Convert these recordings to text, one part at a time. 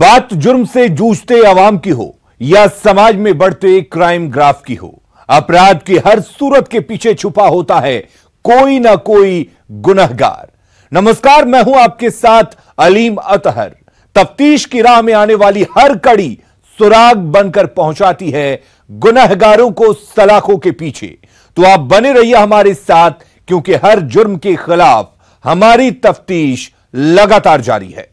बात जुर्म से जूझते अवाम की हो या समाज में बढ़ते क्राइम ग्राफ की हो, अपराध की हर सूरत के पीछे छुपा होता है कोई ना कोई गुनहगार। नमस्कार, मैं हूं आपके साथ अलीम अतहर। तफ्तीश की राह में आने वाली हर कड़ी सुराग बनकर पहुंचाती है गुनहगारों को सलाखों के पीछे। तो आप बने रहिए हमारे साथ, क्योंकि हर जुर्म के खिलाफ हमारी तफ्तीश लगातार जारी है।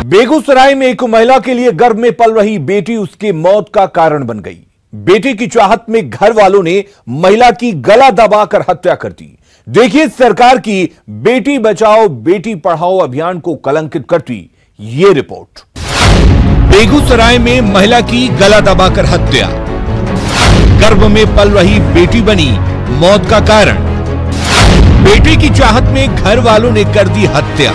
बेगूसराय में एक महिला के लिए गर्भ में पल रही बेटी उसकी मौत का कारण बन गई। बेटी की चाहत में घर वालों ने महिला की गला दबाकर हत्या कर दी। देखिए सरकार की बेटी बचाओ बेटी पढ़ाओ अभियान को कलंकित करती ये रिपोर्ट। बेगूसराय में महिला की गला दबाकर हत्या, गर्भ में पल रही बेटी बनी मौत का कारण। बेटी की चाहत में घर वालों ने कर दी हत्या।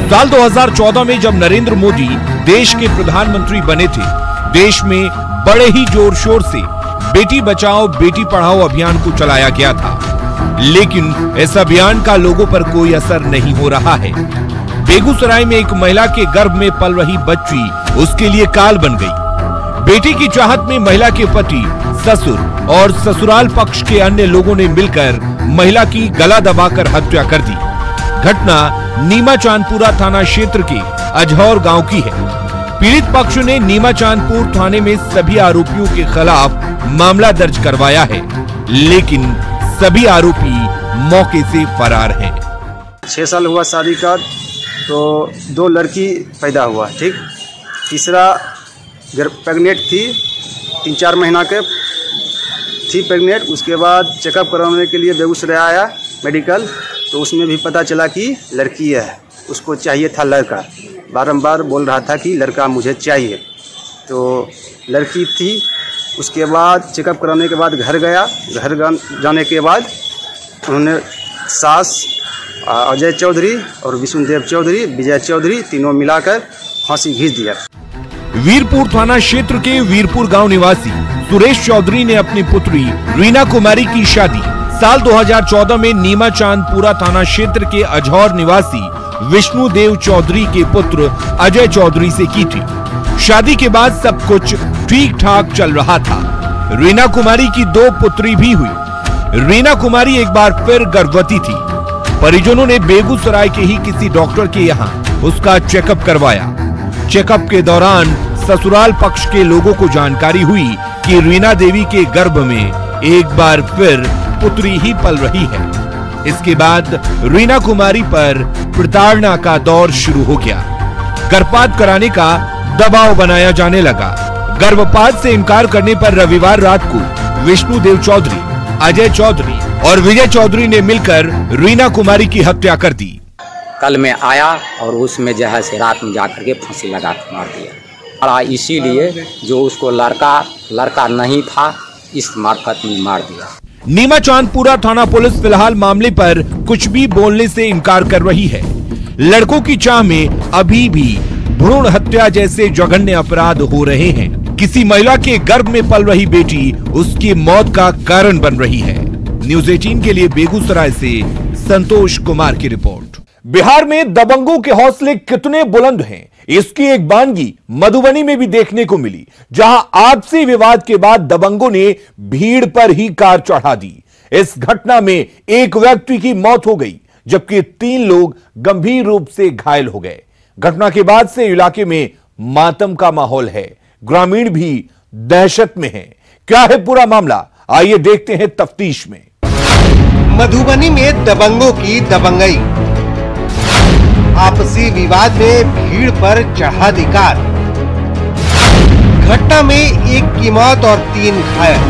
साल 2014 में जब नरेंद्र मोदी देश के प्रधानमंत्री बने थे, देश में बड़े ही जोर शोर से बेटी बचाओ बेटी पढ़ाओ अभियान को चलाया गया था, लेकिन इस अभियान का लोगों पर कोई असर नहीं हो रहा है। बेगूसराय में एक महिला के गर्भ में पल रही बच्ची उसके लिए काल बन गई। बेटी की चाहत में महिला के पति, ससुर और ससुराल पक्ष के अन्य लोगों ने मिलकर महिला की गला दबाकर हत्या कर दी। घटना नीमा चांदपुरा थाना क्षेत्र के अजहौर गांव की है। पीड़ित पक्ष ने नीमा चांदपुर थाने में सभी आरोपियों के खिलाफ मामला दर्ज करवाया है, लेकिन सभी आरोपी मौके से फरार हैं। 6 साल हुआ शादी का, तो 2 लड़की पैदा हुआ, ठीक। तीसरा प्रेग्नेंट थी, 3-4 महीना के थी प्रेग्नेंट। उसके बाद चेकअप कराने के लिए बेगूसराय आया मेडिकल, तो उसमें भी पता चला कि लड़की है, उसको चाहिए था लड़का। बारंबार बोल रहा था कि लड़का मुझे चाहिए, तो लड़की थी। उसके बाद चेकअप कराने के बाद घर गया। घर जाने के बाद उन्होंने सास अजय चौधरी और विष्णुदेव चौधरी, विजय चौधरी, तीनों मिलाकर फांसी घींच दिया। वीरपुर थाना क्षेत्र के वीरपुर गांव निवासी सुरेश चौधरी ने अपनी पुत्री रीना कुमारी की शादी साल 2014 में नीमा चांदपुरा थाना क्षेत्र के अजहौर निवासी विष्णुदेव चौधरी के पुत्र अजय चौधरी से की थी। शादी के बाद सब कुछ ठीक ठाक चल रहा था। रीना कुमारी की 2 पुत्री भी हुई। रीना कुमारी एक बार फिर गर्भवती थी। परिजनों ने बेगूसराय के ही किसी डॉक्टर के यहाँ उसका चेकअप करवाया। चेकअप के दौरान ससुराल पक्ष के लोगों को जानकारी हुई कि रीना देवी के गर्भ में एक बार फिर पुत्री ही पल रही है। इसके बाद रीना कुमारी पर प्रताड़ना का दौर शुरू हो गया। गर्भपात कराने का दबाव बनाया जाने लगा। गर्भपात से इनकार करने पर रविवार रात को विष्णुदेव चौधरी, अजय चौधरी और विजय चौधरी ने मिलकर रीना कुमारी की हत्या कर दी। कल में आया और उसमें जो है से रात में जाकर के फांसी लगा के मार दिया। और इसीलिए जो उसको लड़का नहीं था, इस मार्फत में मार दिया। नीमा चांदपुरा थाना पुलिस फिलहाल मामले पर कुछ भी बोलने से इनकार कर रही है। लड़कों की चाह में अभी भी भ्रूण हत्या जैसे जघन्य अपराध हो रहे हैं। किसी महिला के गर्भ में पल रही बेटी उसकी मौत का कारण बन रही है। न्यूज़ 18 के लिए बेगूसराय से संतोष कुमार की रिपोर्ट। बिहार में दबंगों के हौसले कितने बुलंद हैं, इसकी एक बानगी मधुबनी में भी देखने को मिली, जहां आपसी विवाद के बाद दबंगों ने भीड़ पर ही कार चढ़ा दी। इस घटना में एक व्यक्ति की मौत हो गई, जबकि 3 लोग गंभीर रूप से घायल हो गए। घटना के बाद से इलाके में मातम का माहौल है। ग्रामीण भी दहशत में हैं। क्या है पूरा मामला, आइए देखते हैं तफ्तीश में। मधुबनी में दबंगों की दबंगई, आपसी विवाद में भीड़ पर चढ़ा दी कार। घटना में एक की मौत और 3 घायल।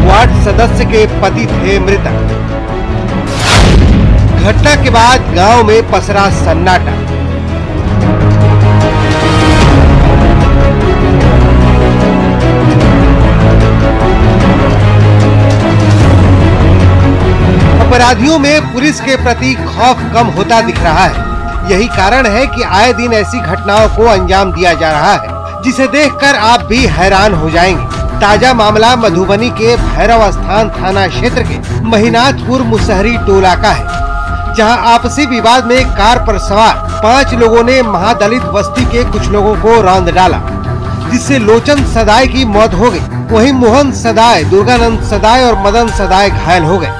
वार्ड सदस्य के पति थे मृतक। घटना के बाद गांव में पसरा सन्नाटा। अपराधियों में पुलिस के प्रति खौफ कम होता दिख रहा है। यही कारण है कि आए दिन ऐसी घटनाओं को अंजाम दिया जा रहा है। जिसे देखकर आप भी हैरान हो जाएंगे। ताजा मामला मधुबनी के भैरव स्थान थाना क्षेत्र के महिनाथपुर मुसहरी टोला का है, जहां आपसी विवाद में कार पर सवार 5 लोगों ने महादलित बस्ती के कुछ लोगों को रौंद डाला, जिससे लोचन सदाय की मौत हो गई। वहीं मोहन सदाय, दुर्गानंद सदाय और मदन सदाय घायल हो गए।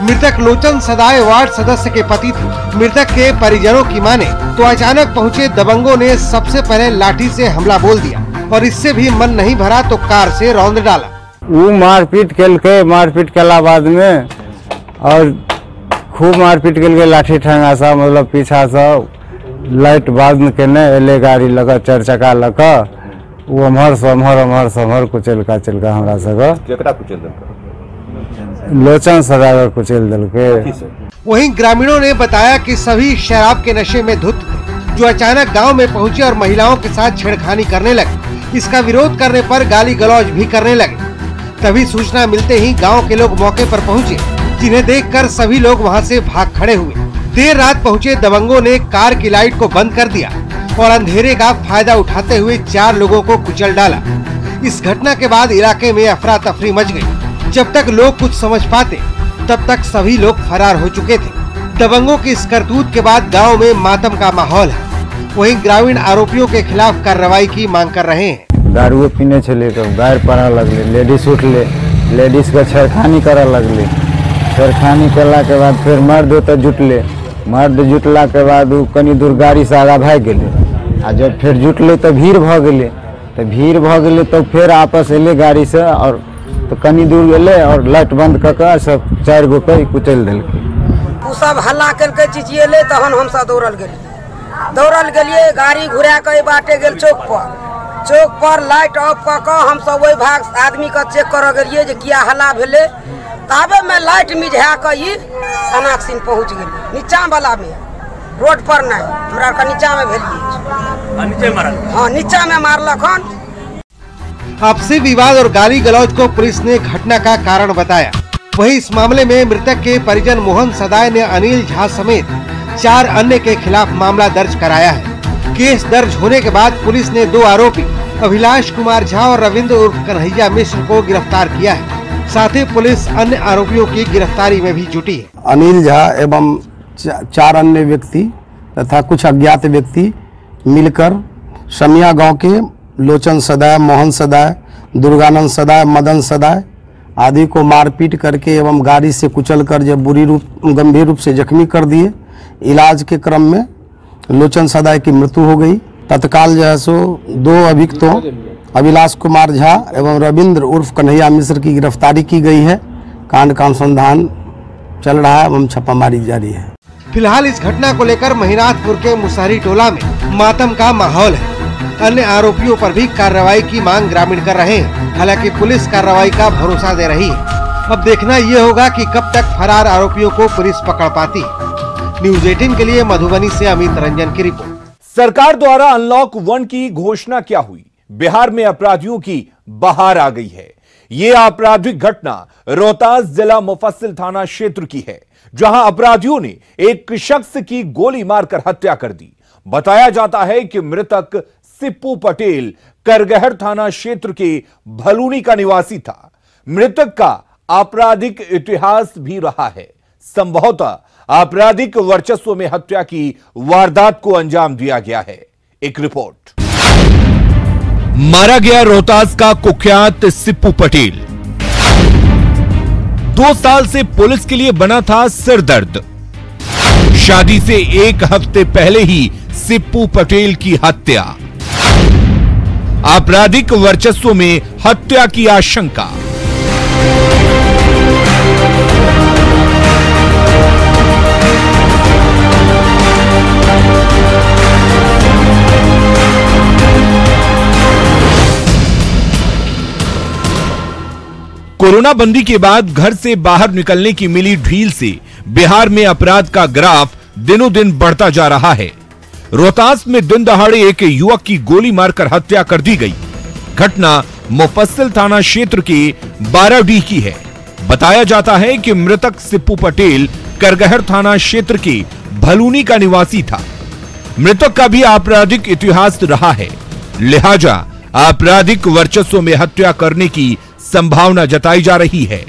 मृतक लोचन सदाय वार्ड सदस्य के पति थे। मृतक के परिजनों की माने तो अचानक पहुंचे दबंगों ने सबसे पहले लाठी से हमला बोल दिया और इससे भी मन नहीं भरा तो कार से रौंद डाला। वो मारपीट केला बाद में और खूब मारपीट के लाठी ठंगा सा, मतलब पीछा सा लाइट बंद के ने एले गाड़ी लगा 4 चक्का लगा वो अमहर समहर कुचल हमरा सके लोचन सदा कुचल दल के। वहीं ग्रामीणों ने बताया कि सभी शराब के नशे में धुत थे, जो अचानक गांव में पहुंचे और महिलाओं के साथ छेड़खानी करने लगे। इसका विरोध करने पर गाली गलौज भी करने लगे। तभी सूचना मिलते ही गांव के लोग मौके पर पहुंचे, जिन्हें देखकर सभी लोग वहां से भाग खड़े हुए। देर रात पहुंचे दबंगों ने कार की लाइट को बंद कर दिया और अंधेरे का फायदा उठाते हुए 4 लोगों को कुचल डाला। इस घटना के बाद इलाके में अफरा तफरी मच गई। जब तक लोग कुछ समझ पाते तब तक सभी लोग फरार हो चुके थे। दबंगों की इस करतूत के बाद गांव में मातम का माहौल है। वहीं ग्रामीण आरोपियों के खिलाफ कार्रवाई की मांग कर रहे हैं। दारू पीने चले तो गायर पड़ा लगले, लेडीज उठले, लेडीज का छेड़खानी करा लगले। छेड़खानी करला के बाद फिर मर्द तो जुटले, मर्द जुटला के बाद वो कनी दूर गाड़ी से आगा भाग गए। आ जब फिर जुटले तो भीड़ भ गए, तो फिर आपस एले गाड़ी से और तो कनी दूर गए और लाइट बंद कर सब 4 गो के कुचल दिल। सब हल्ला करके चिचिएले तहन हम सब दौड़ल गेलिए गाड़ी घुरा के बाटे गेल चौक पर लाइट ऑफ क के हम सब वही भाग आदमी का चेक कर गेलिए जे किया हल्ला भेले। ताबे में लाइट मिझा के ई सनाक सिंह पहुंच गेलिए नीचा वाला में, रोड पर नहीं, हमरा का नीचा में भेलिए। नीचे मारल, हां नीचा में मारलक हन। आपसी विवाद और गाली गलौज को पुलिस ने घटना का कारण बताया। वहीं इस मामले में मृतक के परिजन मोहन सदाय ने अनिल झा समेत 4 अन्य के खिलाफ मामला दर्ज कराया है। केस दर्ज होने के बाद पुलिस ने 2 आरोपी अभिलाष कुमार झा और रविंद्र उर्फ कन्हैया मिश्र को गिरफ्तार किया है। साथ ही पुलिस अन्य आरोपियों की गिरफ्तारी में भी जुटी है। अनिल झा एवं 4 अन्य व्यक्ति तथा कुछ अज्ञात व्यक्ति मिलकर समिया गांव के लोचन सदाय, मोहन सदाय, दुर्गानंद सदाय, मदन सदाय आदि को मारपीट करके एवं गाड़ी से कुचलकर जब गंभीर रूप से जख्मी कर दिए। इलाज के क्रम में लोचन सदाय की मृत्यु हो गई। तत्काल जो है सो 2 अभियुक्तों अभिलाष कुमार झा एवं रविंद्र उर्फ कन्हैया मिश्र की गिरफ्तारी की गई है। कांड का अनुसंधान चल रहा है एवं छापामारी जारी है। फिलहाल इस घटना को लेकर महिनाथपुर के मुसहरी टोला में मातम का माहौल है। अन्य आरोपियों पर भी कार्रवाई की मांग ग्रामीण कर रहे हैं। हालांकि पुलिस कार्रवाई का भरोसा दे रही है। अब देखना ये होगा कि कब तक फरार आरोपियों को पुलिस पकड़ पाती है। न्यूज़ 18 के लिए मधुबनी से अमित रंजन की रिपोर्ट। सरकार द्वारा अनलॉक 1 की घोषणा क्या हुई? बिहार में अपराधियों की बहार आ गई है। ये आपराधिक घटना रोहतास जिला मुफस्सिल थाना क्षेत्र की है, जहां अपराधियों ने एक शख्स की गोली मारकर हत्या कर दी। बताया जाता है कि मृतक सिप्पू पटेल करगहर थाना क्षेत्र के भलूनी का निवासी था। मृतक का आपराधिक इतिहास भी रहा है। संभवतः आपराधिक वर्चस्व में हत्या की वारदात को अंजाम दिया गया है। एक रिपोर्ट। मारा गया रोहतास का कुख्यात सिप्पू पटेल। 2 साल से पुलिस के लिए बना था सिरदर्द। शादी से 1 हफ्ते पहले ही सिप्पू पटेल की हत्या। आपराधिक वर्चस्व में हत्या की आशंका। कोरोना बंदी के बाद घर से बाहर निकलने की मिली ढील से बिहार में अपराध का ग्राफ दिनों दिन बढ़ता जा रहा है। रोहतास में दिन दहाड़े एक युवक की गोली मारकर हत्या कर दी गई। घटना मुफस्सिल थाना क्षेत्र के बाराडीह की है। बताया जाता है कि मृतक सिप्पू पटेल करगहर थाना क्षेत्र के भलूनी का निवासी था। मृतक का भी आपराधिक इतिहास रहा है। लिहाजा आपराधिक वर्चस्व में हत्या करने की संभावना जताई जा रही है।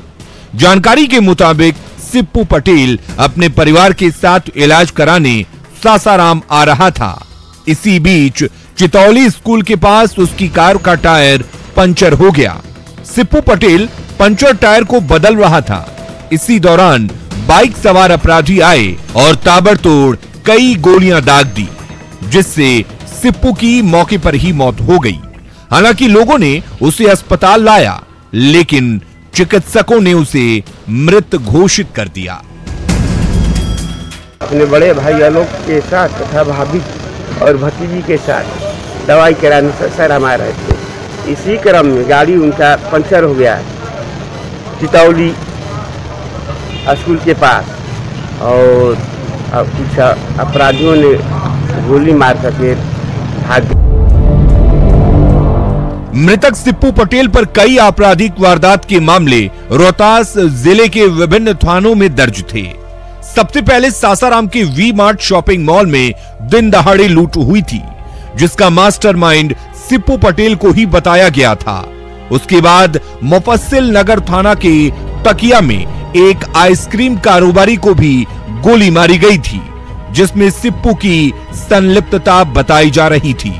जानकारी के मुताबिक सिप्पू पटेल अपने परिवार के साथ इलाज कराने सासाराम आ रहा था। इसी बीच चितौली स्कूल के पास उसकी कार का टायर पंचर हो गया। सिप्पू पटेल पंचर टायर को बदल रहा था। इसी दौरान बाइक सवार अपराधी आए और ताबड़तोड़ कई गोलियां दाग दी, जिससे सिप्पू की मौके पर ही मौत हो गई। हालांकि लोगों ने उसे अस्पताल लाया, लेकिन चिकित्सकों ने उसे मृत घोषित कर दिया। अपने बड़े भाई लोग के साथ तथा भाभी और भतीजी के साथ दवाई कराने सासाराम आ रहे थे। इसी क्रम में गाड़ी उनका पंचर हो गया चितौली स्कूल के पास, और कुछ अपराधियों ने गोली मार करके भाग गए। मृतक सिप्पू पटेल पर कई आपराधिक वारदात के मामले रोहतास जिले के विभिन्न थानों में दर्ज थे। सबसे पहले सासाराम के वी मार्ट शॉपिंग मॉल में दिन दहाड़े लूट हुई थी, जिसका मास्टरमाइंड सिप्पू पटेल को ही बताया गया था। उसके बाद मुफस्सिल नगर थाना के तकिया में एक आइसक्रीम कारोबारी को भी गोली मारी गई थी, जिसमें सिप्पू की संलिप्तता बताई जा रही थी।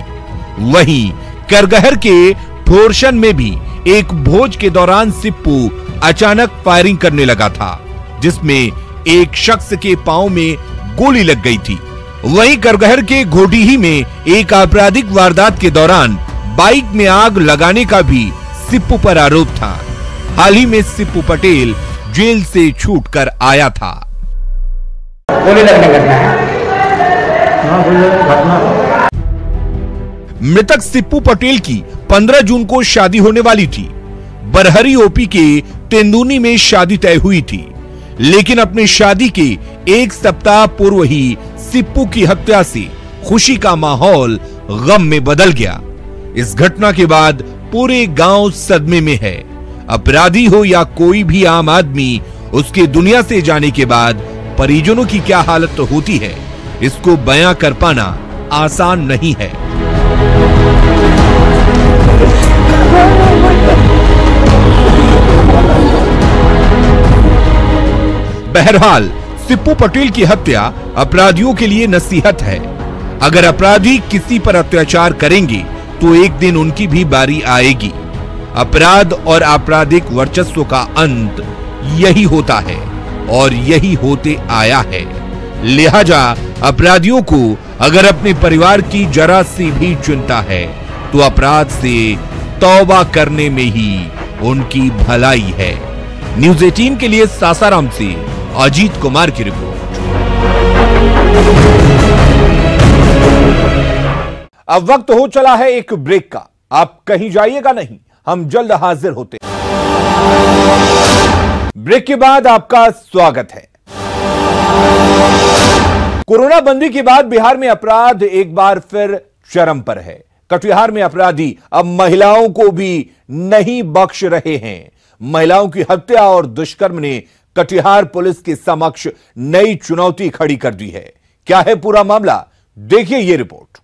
वहीं करगहर के ठोरशन में भी एक भोज के दौरान सिप्पू अचानक फायरिंग करने लगा था, जिसमें एक शख्स के पांव में गोली लग गई थी। वहीं करगहर के घोडीही में एक आपराधिक वारदात के दौरान बाइक में आग लगाने का भी सिप्पू पर आरोप था। हाल ही में सिप्पू पटेल जेल से छूटकर आया था। गोली लगने घटना। मृतक सिप्पू पटेल की 15 जून को शादी होने वाली थी। बरहरी ओपी के तेंदुनी में शादी तय हुई थी, लेकिन अपनी शादी के एक सप्ताह पूर्व ही सिप्पू की हत्या से खुशी का माहौल गम में बदल गया। इस घटना के बाद पूरे गांव सदमे में है। अपराधी हो या कोई भी आम आदमी, उसके दुनिया से जाने के बाद परिजनों की क्या हालत होती है, इसको बयां कर पाना आसान नहीं है। बहरहाल सिप्पू पटेल की हत्या अपराधियों के लिए नसीहत है। अगर अपराधी किसी पर अत्याचार करेंगे तो एक दिन उनकी भी बारी आएगी। अपराध और आपराधिक वर्चस्व का अंत यही होता है और यही होते आया है। लिहाजा अपराधियों को अगर अपने परिवार की जरा सी भी चिंता है तो अपराध से तौबा करने में ही उनकी भलाई है। न्यूज़ 18 के लिए सासाराम से अजीत कुमार की रिपोर्ट। अब वक्त हो चला है एक ब्रेक का। आप कहीं जाइएगा नहीं, हम जल्द हाजिर होते हैं। ब्रेक के बाद आपका स्वागत है। कोरोना बंदी के बाद बिहार में अपराध एक बार फिर चरम पर है। कटिहार में अपराधी अब महिलाओं को भी नहीं बख्श रहे हैं। महिलाओं की हत्या और दुष्कर्म ने कटिहार पुलिस के समक्ष नई चुनौती खड़ी कर दी है। क्या है पूरा मामला, देखिए ये रिपोर्ट।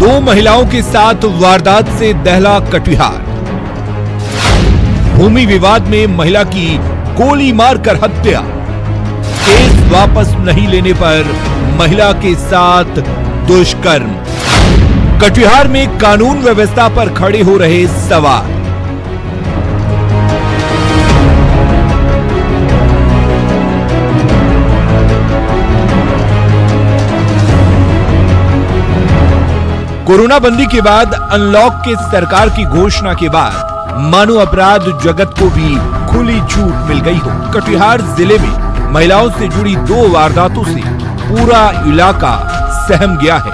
2 महिलाओं के साथ वारदात से दहला कटिहार। भूमि विवाद में महिला की गोली मारकर हत्या। केस वापस नहीं लेने पर महिला के साथ दुष्कर्म। कटिहार में कानून व्यवस्था पर खड़े हो रहे सवाल। कोरोना बंदी के बाद अनलॉक के सरकार की घोषणा के बाद मानो अपराध जगत को भी खुली छूट मिल गई हो। कटिहार जिले में महिलाओं से जुड़ी 2 वारदातों से पूरा इलाका सहम गया है।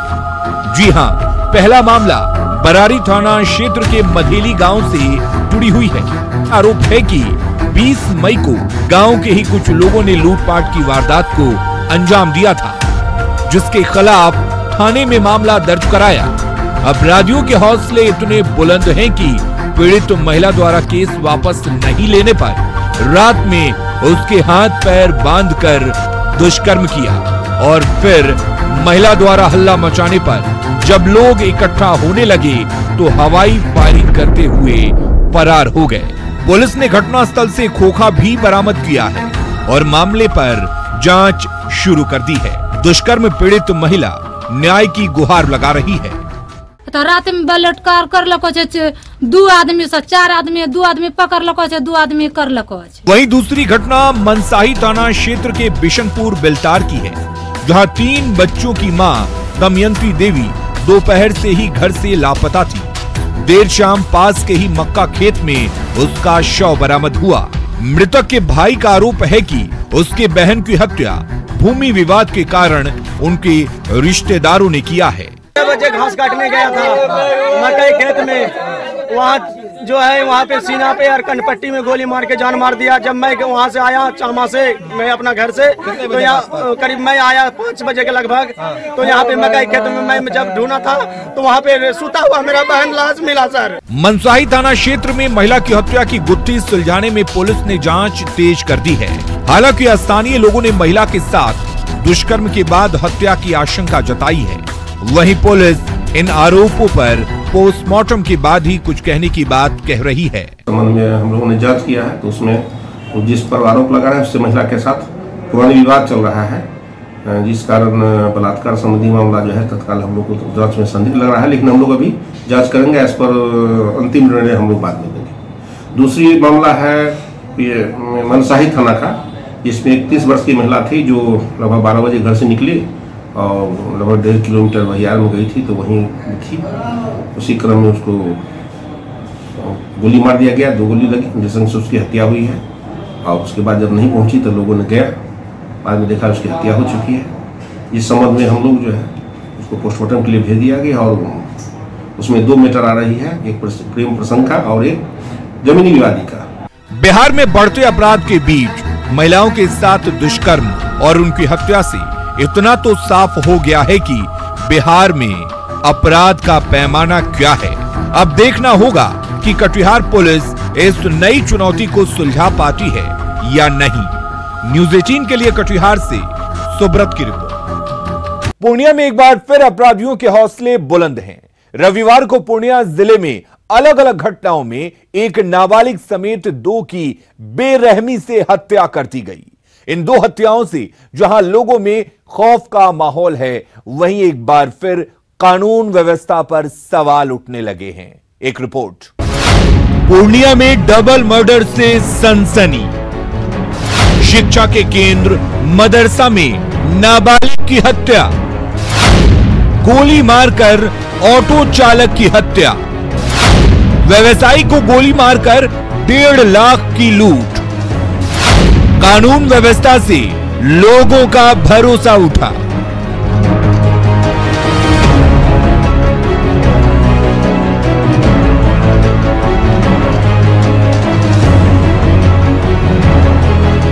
जी हां, पहला मामला बरारी थाना क्षेत्र के मधेली गांव से जुड़ी हुई है। आरोप है कि 20 मई को गांव के ही कुछ लोगों ने लूटपाट की वारदात को अंजाम दिया था, जिसके खिलाफ थाने में मामला दर्ज कराया। अपराधियों के हौसले इतने बुलंद हैं कि पीड़ित महिला द्वारा केस वापस नहीं लेने पर रात में उसके हाथ पैर बांधकर दुष्कर्म किया और फिर महिला द्वारा हल्ला मचाने पर जब लोग इकट्ठा होने लगे तो हवाई फायरिंग करते हुए फरार हो गए। पुलिस ने घटनास्थल से खोखा भी बरामद किया है और मामले पर जांच शुरू कर दी है। दुष्कर्म पीड़ित महिला न्याय की गुहार लगा रही है। तो रात में बलात्कार कर लको छे 2 आदमी से 4 आदमी 2 आदमी पकड़ लको छे 2 आदमी कर लको छे। वहीं दूसरी घटना मनसाही थाना क्षेत्र के बिशनपुर बेलतार की है, जहां 3 बच्चों की मां दमयंती देवी दोपहर से ही घर से लापता थी। देर शाम पास के ही मक्का खेत में उसका शव बरामद हुआ। मृतक के भाई का आरोप है कि उसके बहन की हत्या भूमि विवाद के कारण उनके रिश्तेदारों ने किया है। 6 बजे घास काटने गया था मकई खेत में, वहाँ जो है वहाँ पे सीना पे और कनपट्टी में गोली मार के जान मार दिया। जब मैं वहाँ से आया चामा से, मैं अपना घर से, तो यहाँ करीब मैं आया 5 बजे के लगभग, तो यहाँ पे मकई खेत में मैं जब ढूंढा था तो वहाँ पे सुता हुआ मेरा बहन लाश मिला। सर, मनसाही थाना क्षेत्र में महिला की हत्या की गुत्थी सुलझाने में पुलिस ने जांच तेज कर दी है। हालांकि स्थानीय लोगों ने महिला के साथ दुष्कर्म के बाद हत्या की आशंका जताई है। वहीं पुलिस इन आरोपों पर पोस्टमार्टम के बाद ही कुछ कहने की बात कह रही है। संबंध में हम लोगों ने जांच किया है तो उसमें जिस पर आरोप लगा है उससे महिला के साथ पुरानी विवाद चल रहा है, जिस कारण बलात्कार संबंधी मामला जो है तत्काल हम लोग को जांच में संदिग्ध लग रहा है, लेकिन हम लोग अभी जांच करेंगे। इस पर अंतिम निर्णय हम लोग बाद में देंगे। दूसरी मामला है ये मनसाही थाना का, जिसमें 31 वर्ष की महिला थी जो लगभग 12 बजे घर से निकली और लगभग 1.5 किलोमीटर बहियार में गई थी, तो वहीं थी। उसी क्रम में उसको गोली मार दिया गया, 2 गोली लगी जिससे उसकी हत्या हुई है। और उसके बाद जब नहीं पहुंची तो लोगों ने गया, बाद में देखा उसकी हत्या हो चुकी है। इस संबंध में हम लोग जो है उसको पोस्टमार्टम के लिए भेज दिया गया और उसमें 2 मैटर आ रही है, एक प्रेम प्रसंग का और एक जमीनी विवादी का। बिहार में बढ़ते अपराध के बीच महिलाओं के साथ दुष्कर्म और उनकी हत्या से इतना तो साफ हो गया है कि बिहार में अपराध का पैमाना क्या है। अब देखना होगा कि कटिहार पुलिस इस नई चुनौती को सुलझा पाती है या नहीं। न्यूज़ 18 के लिए कटिहार से सुब्रत की रिपोर्ट। पूर्णिया में एक बार फिर अपराधियों के हौसले बुलंद हैं। रविवार को पूर्णिया जिले में अलग अलग घटनाओं में एक नाबालिग समेत 2 की बेरहमी से हत्या कर दी गई। इन 2 हत्याओं से जहां लोगों में खौफ का माहौल है, वहीं एक बार फिर कानून व्यवस्था पर सवाल उठने लगे हैं। एक रिपोर्ट। पूर्णिया में डबल मर्डर से सनसनी। शिक्षा के केंद्र मदरसा में नाबालिग की हत्या। गोली मारकर ऑटो चालक की हत्या। व्यवसायी को गोली मारकर 1.5 लाख की लूट। कानून व्यवस्था से लोगों का भरोसा उठा।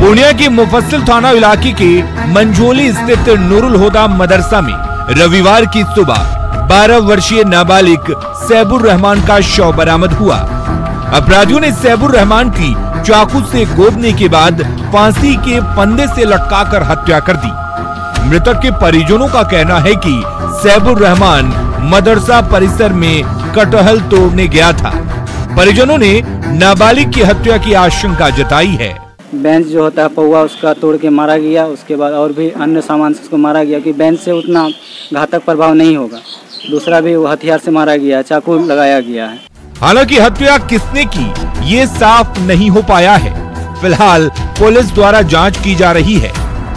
पूर्णिया के मुफस्सिल थाना इलाके के मंझोली स्थित नूरुल हुदा मदरसा में रविवार की सुबह 12 वर्षीय नाबालिग सैबुर रहमान का शव बरामद हुआ। अपराधियों ने सैबुर रहमान की चाकू से गोदने के बाद फांसी के फंदे से लटकाकर हत्या कर दी। मृतक के परिजनों का कहना है कि सैबुर रहमान मदरसा परिसर में कटहल तोड़ने गया था। परिजनों ने नाबालिग की हत्या की आशंका जताई है। बेंच जो होता है पौवा उसका तोड़ के मारा गया, उसके बाद और भी अन्य सामान से उसको मारा गया कि बेंच से उतना घातक प्रभाव नहीं होगा। दूसरा भी वो हथियार से मारा गया, चाकू लगाया गया है। हालांकि हत्या किसने की ये साफ नहीं हो पाया है। फिलहाल पुलिस द्वारा जांच की जा रही है।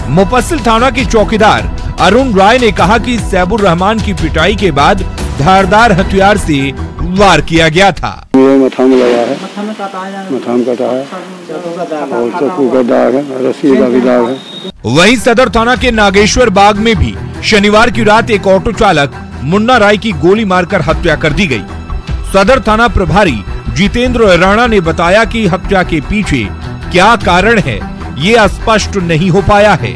मुफस्सिल थाना के चौकीदार अरुण राय ने कहा कि सैबुर रहमान की पिटाई के बाद धारदार हथियार से वार किया गया था। मथा में लगा है, मथा में कटा है और चाकू का दाग है, रस्सी का भी दाग है। वहीं सदर थाना के नागेश्वर बाग में भी शनिवार की रात एक ऑटो चालक मुन्ना राय की गोली मारकर हत्या कर दी गई। सदर थाना प्रभारी जितेंद्र राणा ने बताया कि हत्या के पीछे क्या कारण है ये स्पष्ट नहीं हो पाया है।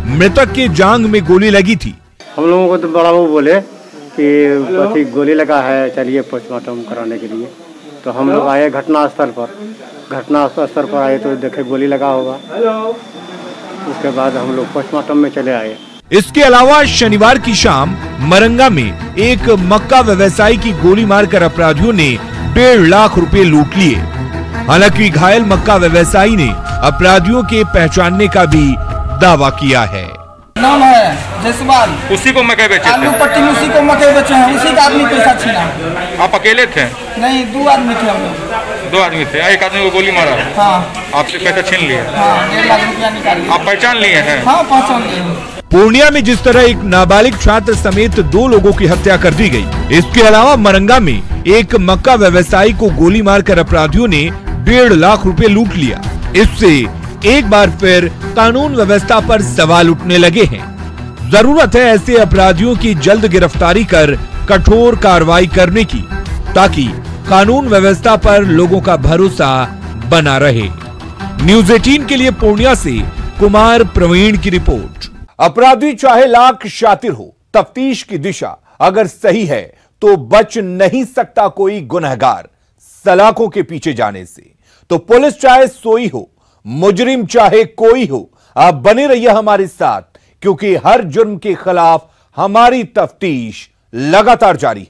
मृतक के जांघ में गोली लगी थी। हम लोगों को तो बड़ा वो बोले कि गोली लगा है, चलिए पोस्टमार्टम कराने के लिए। तो हम लोग आए घटनास्थल पर आए तो देखे गोली लगा होगा। उसके बाद हम लोग पोस्टमार्टम में चले आए। इसके अलावा शनिवार की शाम मरंगा में एक मक्का व्यवसायी की गोली मारकर अपराधियों ने 1.5 लाख रुपए लूट लिए। हालांकि घायल मक्का व्यवसायी ने अपराधियों के पहचानने का भी दावा किया है। नाम है जयसवाल। उसी को मकई बेचे थे? आलू पट्टी में उसी को मकई बेचे हैं, उसी का आदमी पैसा छीना। आप अकेले थे? नहीं, 2 आदमी थे हम लोग। 2 आदमी थे, एक आदमी को गोली मारा? हाँ। आपसे पैसा छीन लिया? हाँ, 1.5 लाख रुपया निकाल। आप पहचान लिए हैं? हाँ, पहचान लिए। पूर्णिया में जिस तरह एक नाबालिग छात्र समेत 2 लोगों की हत्या कर दी गई, इसके अलावा मरंगा में एक मक्का व्यवसायी को गोली मारकर अपराधियों ने 1.5 लाख रुपए लूट लिया। इससे एक बार फिर कानून व्यवस्था पर सवाल उठने लगे हैं। जरूरत है ऐसे अपराधियों की जल्द गिरफ्तारी कर कठोर कार्रवाई करने की, ताकि कानून व्यवस्था पर लोगों का भरोसा बना रहे। न्यूज़ 18 के लिए पूर्णिया से कुमार प्रवीण की रिपोर्ट। अपराधी चाहे लाख शातिर हो, तफ्तीश की दिशा अगर सही है तो बच नहीं सकता कोई गुनहगार सलाखों के पीछे जाने से। तो पुलिस चाहे सोई हो, मुजरिम चाहे कोई हो, आप बने रहिए हमारे साथ, क्योंकि हर जुर्म के खिलाफ हमारी तफ्तीश लगातार जारी है।